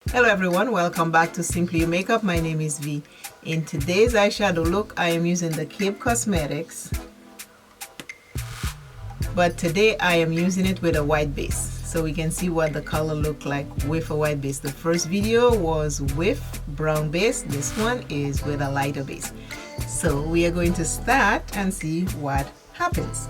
Hello everyone, welcome back to Simply Makeup. My name is V. In today's eyeshadow look, I am using the Cape Cosmetics, but today I am using it with a white base. So we can see what the color look like with a white base. The first video was with brown base. This one is with a lighter base. So we are going to start and see what happens.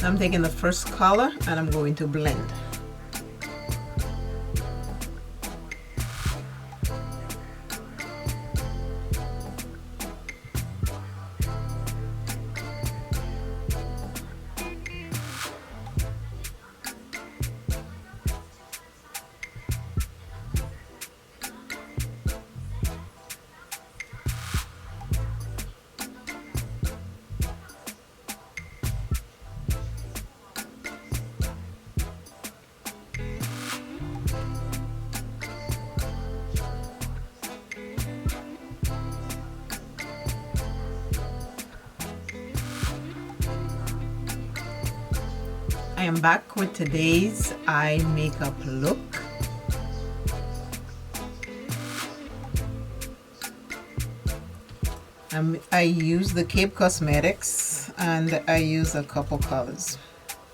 I'm taking the first color and I'm going to blend. am back with today's eye makeup look. I use the Cape Cosmetics and I use a couple colors.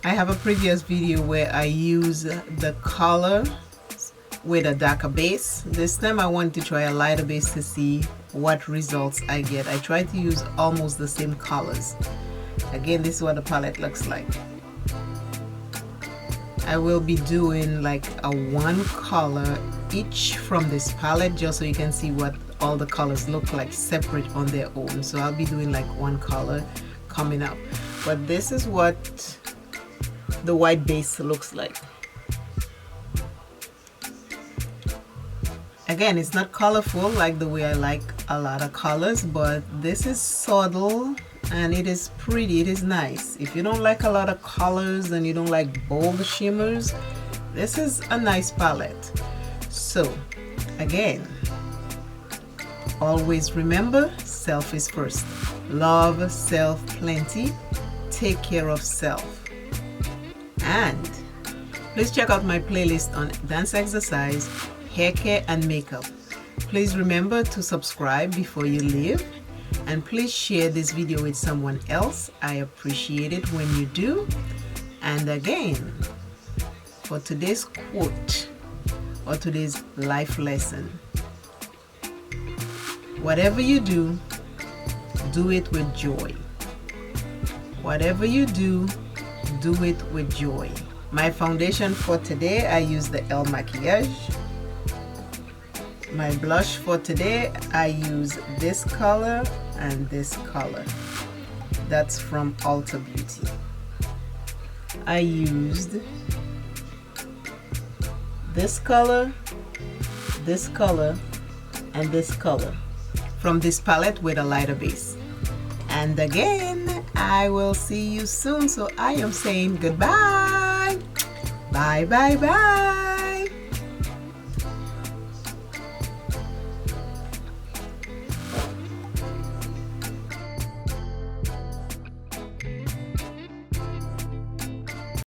I have a previous video where I use the color with a darker base. This time I want to try a lighter base to see what results I get. I try to use almost the same colors. Again, this is what the palette looks like. I will be doing like a one color each from this palette just so you can see what all the colors look like separate on their own. So I'll be doing like one color coming up. But this is what the white base looks like. Again, it's not colorful like the way I like a lot of colors, but this is subtle and it is pretty, it is nice. If you don't like a lot of colors and you don't like bold shimmers, this is a nice palette. So again, always remember, self is first. Love self plenty, take care of self. And please check out my playlist on dance exercise, hair care and makeup. Please remember to subscribe before you leave, and please share this video with someone else. I appreciate it when you do. And again, for today's quote or today's life lesson, whatever you do, do it with joy. Whatever you do, do it with joy. My foundation for today, I use the MAKIAGE. My blush for today, I use this color and this color. That's from ULTA Beauty. I used this color, and this color from this palette with a lighter base. And again, I will see you soon. So I am saying goodbye. Bye, bye, bye.